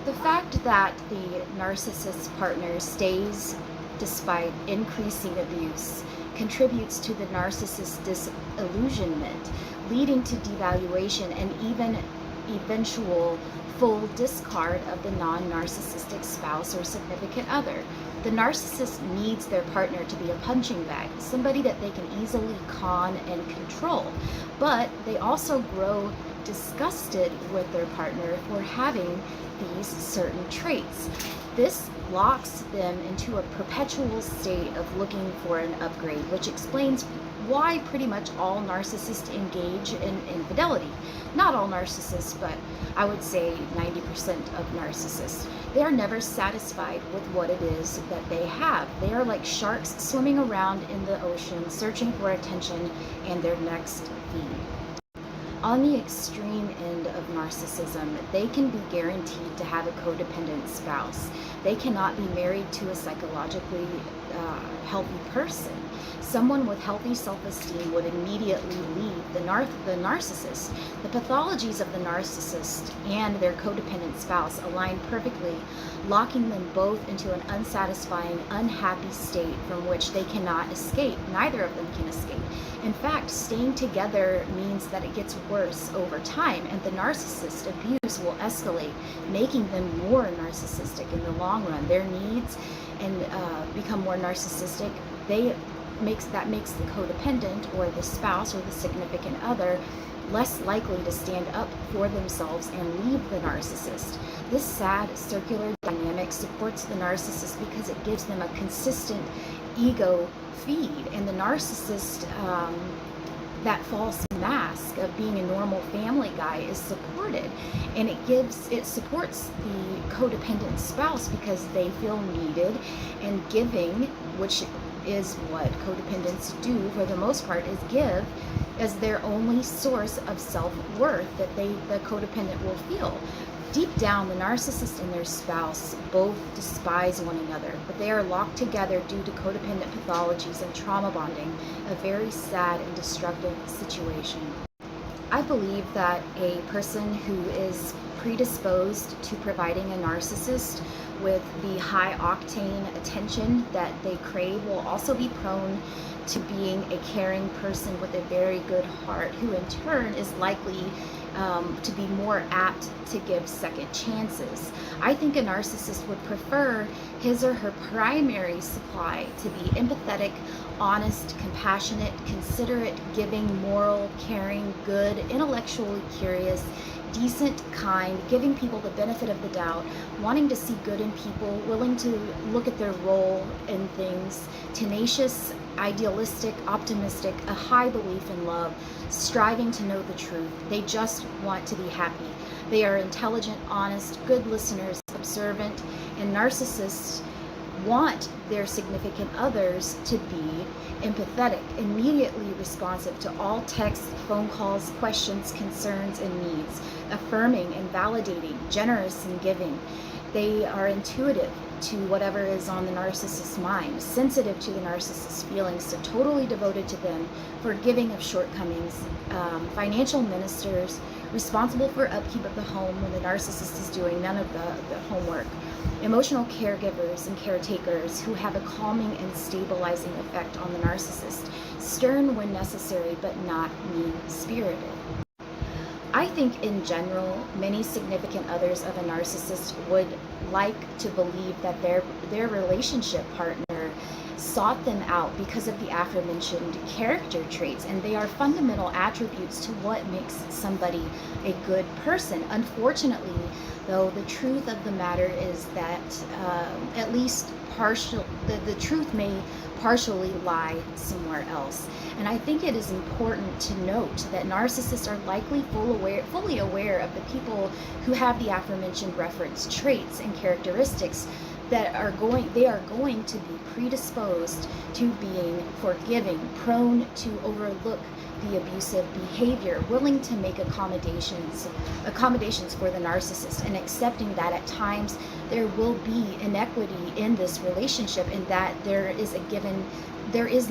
The fact that the narcissist partner stays despite increasing abuse contributes to the narcissist's disillusionment, leading to devaluation and even eventual full discard of the non-narcissistic spouse or significant other. The narcissist needs their partner to be a punching bag, somebody that they can easily con and control, but they also grow disgusted with their partner for having these certain traits. This locks them into a perpetual state of looking for an upgrade, which explains why pretty much all narcissists engage in infidelity. Not all narcissists, but I would say 90% of narcissists. They are never satisfied with what it is that they have. They are like sharks swimming around in the ocean, searching for attention and their next feed. On the extreme end of narcissism, they can be guaranteed to have a codependent spouse. They cannot be married to a psychologically healthy person. Someone with healthy self-esteem would immediately leave the narcissist. The pathologies of the narcissist and their codependent spouse align perfectly, locking them both into an unsatisfying, unhappy state from which they cannot escape. Neither of them can escape. In fact, staying together means that it gets worse over time, and the narcissist abuse will escalate, making them more narcissistic in the long run. Their needs and become more narcissistic. That makes the codependent or the spouse or the significant other less likely to stand up for themselves and leave the narcissist. This sad circular dynamic supports the narcissist because it gives them a consistent ego feed, and the narcissist, that false mask of being a normal family guy, is supported, and it supports the codependent spouse because they feel needed and giving, which is what codependents do for the most part, is give as their only source of self-worth that the codependent will feel. Deep down, the narcissist and their spouse both despise one another, but they are locked together due to codependent pathologies and trauma bonding, a very sad and destructive situation. I believe that a person who is predisposed to providing a narcissist with the high octane attention that they crave will also be prone to being a caring person with a very good heart, who in turn is likely to be more apt to give second chances. I think a narcissist would prefer his or her primary supply to be empathetic, honest, compassionate, considerate, giving, moral, caring, good, intellectually curious, decent, kind, giving people the benefit of the doubt, wanting to see good in people, willing to look at their role in things, tenacious, idealistic, optimistic, a high belief in love, striving to know the truth. They just want to be happy. They are intelligent, honest, good listeners, observant, and narcissists want their significant others to be empathetic, immediately responsive to all texts, phone calls, questions, concerns, and needs, affirming and validating, generous and giving. They are intuitive to whatever is on the narcissist's mind, sensitive to the narcissist's feelings, so totally devoted to them, forgiving of shortcomings, financial ministers, responsible for upkeep of the home when the narcissist is doing none of the homework, emotional caregivers and caretakers who have a calming and stabilizing effect on the narcissist, stern when necessary but not mean-spirited. I think in general, many significant others of a narcissist would like to believe that their relationship partner sought them out because of the aforementioned character traits, and they are fundamental attributes to what makes somebody a good person. Unfortunately, though, the truth of the matter is that at least the truth may partially lie somewhere else. And I think it is important to note that narcissists are likely fully aware of the people who have the aforementioned referenced traits and characteristics that they are going to be predisposed to being forgiving, prone to overlook the abusive behavior, willing to make accommodations for the narcissist, and accepting that at times there will be inequity in this relationship, and that there is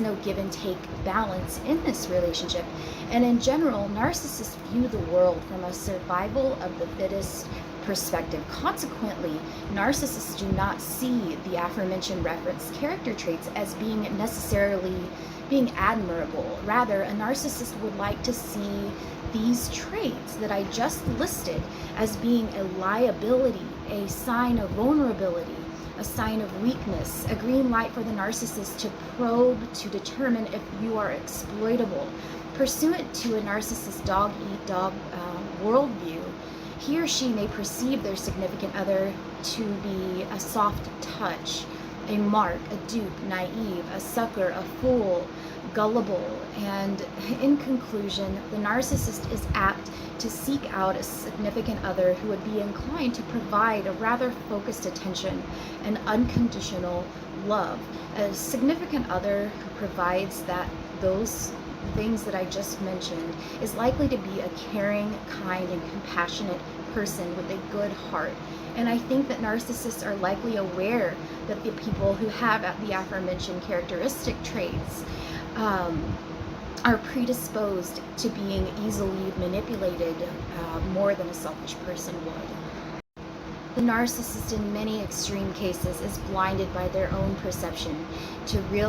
no give and take balance in this relationship. And in general, narcissists view the world from a survival of the fittest perspective. Consequently, narcissists do not see the aforementioned referenced character traits as being necessarily being admirable. Rather, a narcissist would like to see these traits that I just listed as being a liability, a sign of vulnerability, a sign of weakness, a green light for the narcissist to probe to determine if you are exploitable. Pursuant to a narcissist's dog-eat-dog worldview, he or she may perceive their significant other to be a soft touch, a mark, a dupe, naive, a sucker, a fool, gullible, and in conclusion, the narcissist is apt to seek out a significant other who would be inclined to provide a rather focused attention and unconditional love. A significant other who provides those things that I just mentioned is likely to be a caring, kind, and compassionate person with a good heart. And I think that narcissists are likely aware that the people who have the aforementioned characteristic traits are predisposed to being easily manipulated more than a selfish person would. The narcissist in many extreme cases is blinded by their own perception.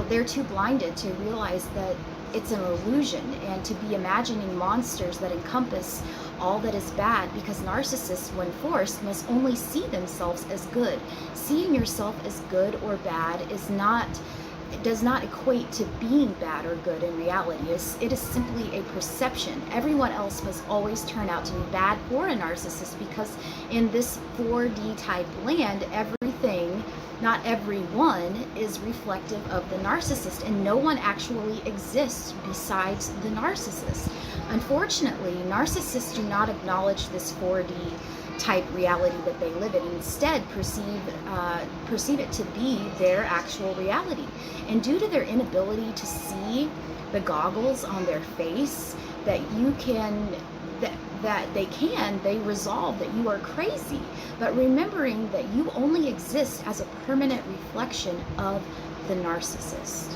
They're too blinded to realize that it's an illusion and to be imagining monsters that encompass all that is bad, because narcissists, when forced, must only see themselves as good. Seeing yourself as good or bad does not equate to being bad or good in reality. It is simply a perception. Everyone else must always turn out to be bad for a narcissist, because in this 4D type land, everything, not everyone, is reflective of the narcissist, and no one actually exists besides the narcissist. Unfortunately, narcissists do not acknowledge this 4D type reality that they live in, and instead perceive it to be their actual reality. And due to their inability to see the goggles on their face they resolve that you are crazy, but remembering that you only exist as a permanent reflection of the narcissist.